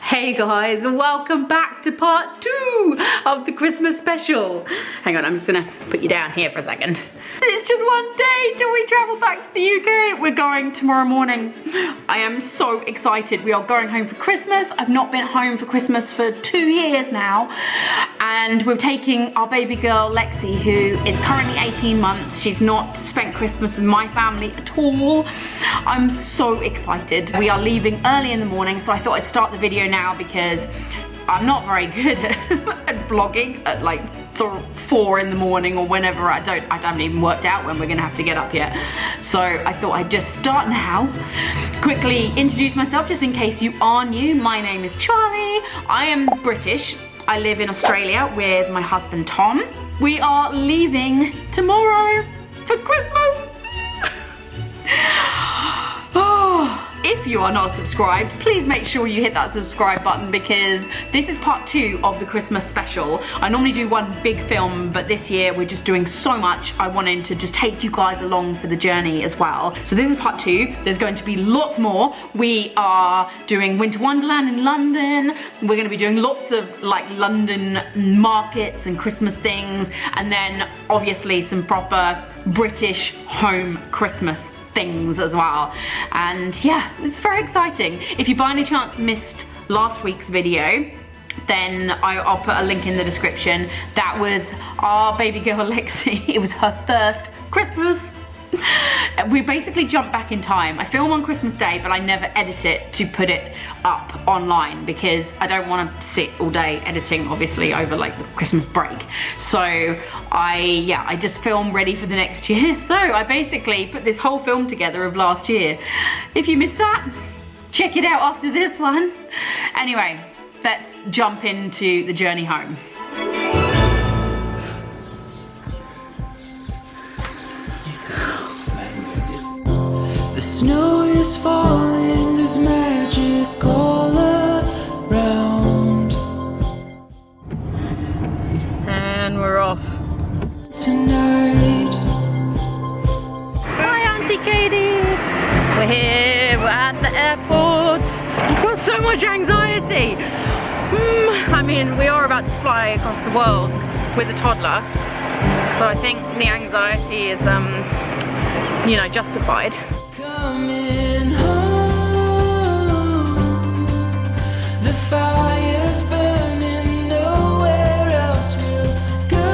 Hey guys, welcome back to part 2 of the Christmas special. Hang on, I'm just gonna put you down here for a second. It's just one day till we travel back to the UK. We're going tomorrow morning. I am so excited. We are going home for Christmas. I've not been home for Christmas for 2 years now. And we're taking our baby girl, Lexi, who is currently 18 months. She's not spent Christmas with my family at all. I'm so excited. We are leaving early in the morning, so I thought I'd start the video now because I'm not very good at vlogging at like 4 in the morning or whenever. I haven't even worked out when we're gonna have to get up yet. So I thought I'd just start now. Quickly introduce myself just in case you are new. My name is Charlie. I am British. I live in Australia with my husband Tom. We are leaving tomorrow for Christmas. If you are not subscribed, please make sure you hit that subscribe button because this is part 2 of the Christmas special. I normally do one big film, but this year we're just doing so much. I wanted to just take you guys along for the journey as well. So this is part 2. There's going to be lots more. We are doing Winter Wonderland in London. We're going to be doing lots of like London markets and Christmas things, and then obviously some proper British home Christmas things as well. And yeah, it's very exciting. If you by any chance missed last week's video, then I'll put a link in the description. That was our baby girl Lexi. It was her first Christmas. We basically jump back in time. I film on Christmas Day, but I never edit it to put it up online because I don't want to sit all day editing, obviously, over like the Christmas break. So I just film ready for the next year. So I basically put this whole film together of last year. If you missed that, check it out after this one. Anyway, let's jump into the journey home. The snow is falling, there's magic all around. And we're off. Tonight. Hi Auntie Katie! We're here, we're at the airport. I've got so much anxiety. I mean, we are about to fly across the world with a toddler. So I think the anxiety is, you know, justified. Coming home, the fire's burning, nowhere else we'll go.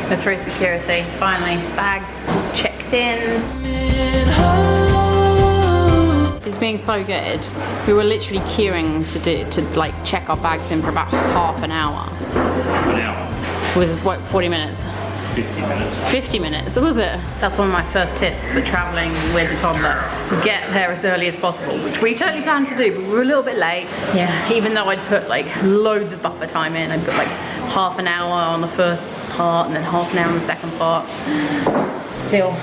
We're through security, finally. Bags checked in. Coming home. She's being so good. We were literally queuing to like check our bags in for about half an hour. Half an hour? It was what, 40 minutes? 50 minutes. 50 minutes, was it? That's one of my first tips for traveling with a toddler. Get there as early as possible, which we totally planned to do, but we were a little bit late. Yeah, even though I'd put like loads of buffer time in, I'd put like half an hour on the first part and then half an hour on the second part. Still,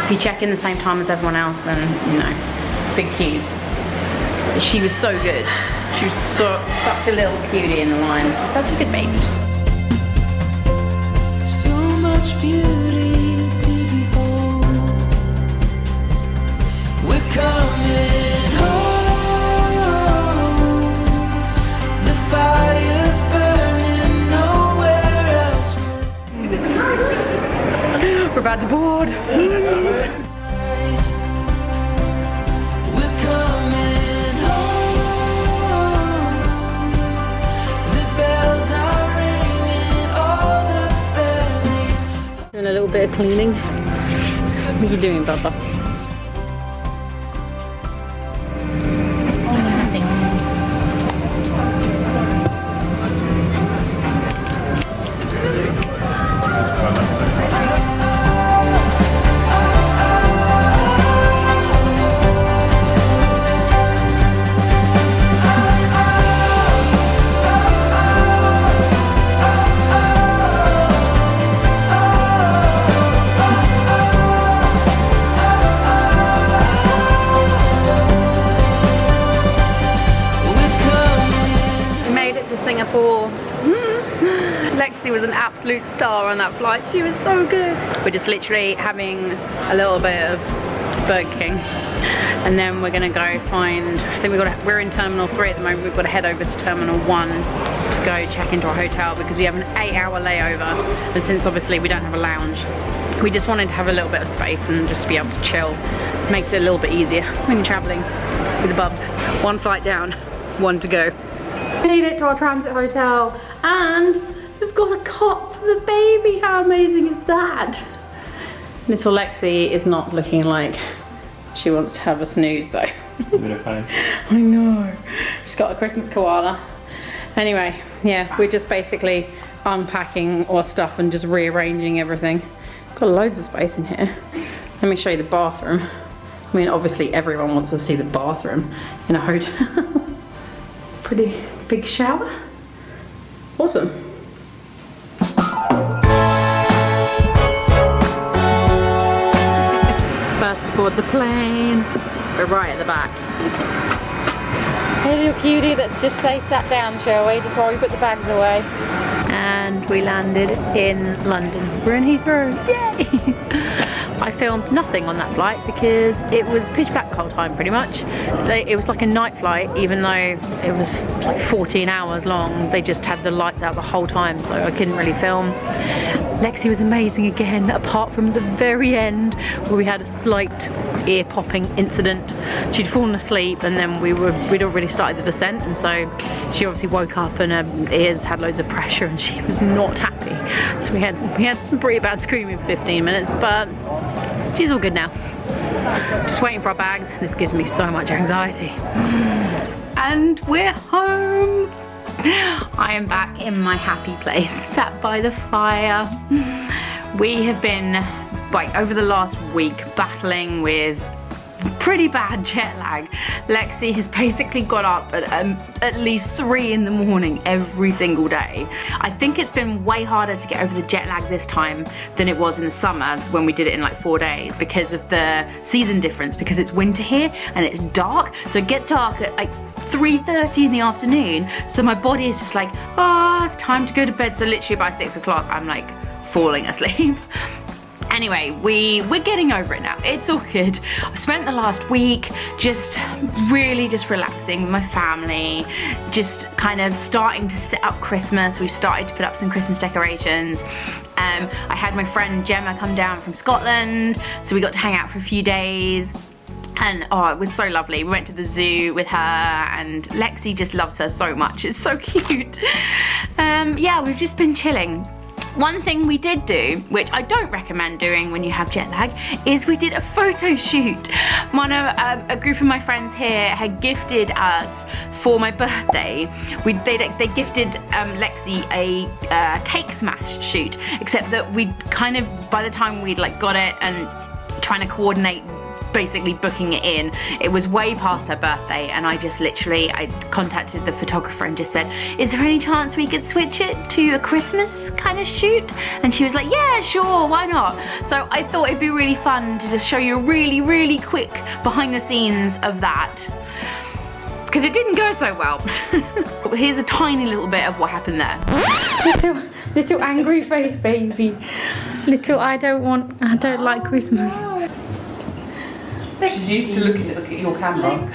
if you check in the same time as everyone else, then, you know, big queues. But she was so good. She was such a little cutie in the line. She was such a good baby. Much beauty to behold. We're coming home. The fire's burning, nowhere else We're about to board. We're coming home. The bells are ringing, all the families. Doing a little bit of cleaning. What are you doing, Bubba? Singapore. Lexi was an absolute star on that flight. She was so good. We're just literally having a little bit of Burger King. And then we're gonna go find, I think we're in Terminal 3 at the moment. We've got to head over to Terminal 1 to go check into our hotel because we have an 8-hour layover. And since obviously we don't have a lounge, we just wanted to have a little bit of space and just be able to chill. Makes it a little bit easier when you're traveling with the bubs. 1 flight down, 1 to go. We made it to our transit hotel and we've got a cot for the baby. How amazing is that? Little Lexi is not looking like she wants to have a snooze though. A bit of pain. I know. She's got a Christmas koala. Anyway, yeah, we're just basically unpacking our stuff and just rearranging everything. Got loads of space in here. Let me show you the bathroom. I mean, obviously everyone wants to see the bathroom in a hotel. Pretty big shower. Awesome. First to board the plane. We're right at the back. Hey little cutie, let's just say sat down, shall we? Just while we put the bags away. And we landed in London. We're in Heathrow, yay! I filmed nothing on that flight because it was pitch black the whole time pretty much. It was like a night flight, even though it was like 14 hours long. They just had the lights out the whole time, so I couldn't really film. Lexi was amazing again, apart from the very end where we had a slight ear popping incident. She'd fallen asleep and then we'd already started the descent, and so she obviously woke up and her ears had loads of pressure and she was not happy. So we had some pretty bad screaming for 15 minutes, but she's all good now. Just waiting for our bags. This gives me so much anxiety. And we're home. I am back in my happy place, sat by the fire. We have been, like, over the last week battling with pretty bad jet lag. Lexi has basically got up at least 3 in the morning every single day. I think it's been way harder to get over the jet lag this time than it was in the summer when we did it in like 4 days because of the season difference, because it's winter here and it's dark, so it gets dark at like 3:30 in the afternoon, so my body is just like, oh, it's time to go to bed. So literally by 6 o'clock I'm like falling asleep. Anyway, we're getting over it now. It's all good. I spent the last week just really just relaxing with my family, just kind of starting to set up Christmas. We've started to put up some Christmas decorations. I had my friend Gemma come down from Scotland, so we got to hang out for a few days. And oh, it was so lovely. We went to the zoo with her and Lexi just loves her so much. It's so cute. Yeah, we've just been chilling. One thing we did do, which I don't recommend doing when you have jet lag, is we did a photo shoot. A group of my friends here had gifted us for my birthday. They gifted Lexi a cake smash shoot, except that we kind of, by the time we'd like got it and trying to coordinate basically booking it in, it was way past her birthday, and I contacted the photographer and just said, is there any chance we could switch it to a Christmas kind of shoot? And she was like, yeah, sure, why not? So I thought it'd be really fun to just show you a really quick behind the scenes of that, because it didn't go so well. Here's a tiny little bit of what happened there. Little angry face baby. Little I don't like Christmas. She's used to looking at your camera.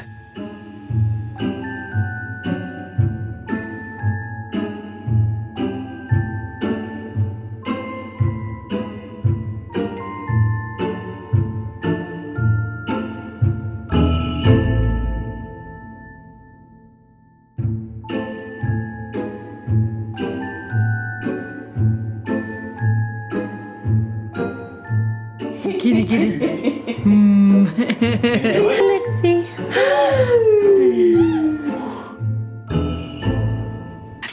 Kitty. Alexis.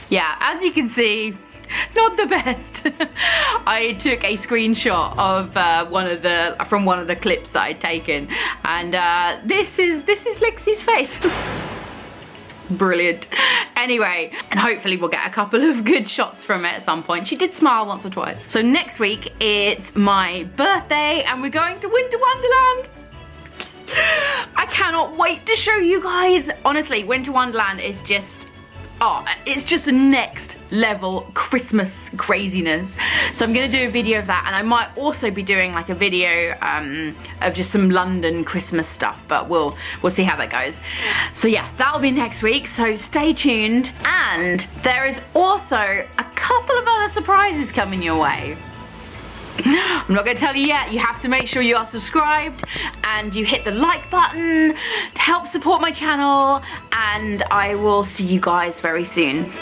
Yeah, as you can see, not the best. I took a screenshot of one of the clips that I'd taken, and this is Lexi's face. Brilliant. Anyway, and hopefully we'll get a couple of good shots from it at some point. She did smile once or twice. So next week it's my birthday and we're going to Winter Wonderland. I cannot wait to show you guys. Honestly, Winter Wonderland is just, oh, it's just a next level Christmas craziness. So I'm gonna do a video of that, and I might also be doing like a video of just some London Christmas stuff, but we'll see how that goes. So yeah, that'll be next week, so stay tuned. And there is also a couple of other surprises coming your way. I'm not going to tell you yet. You have to make sure you are subscribed and you hit the like button to help support my channel, and I will see you guys very soon.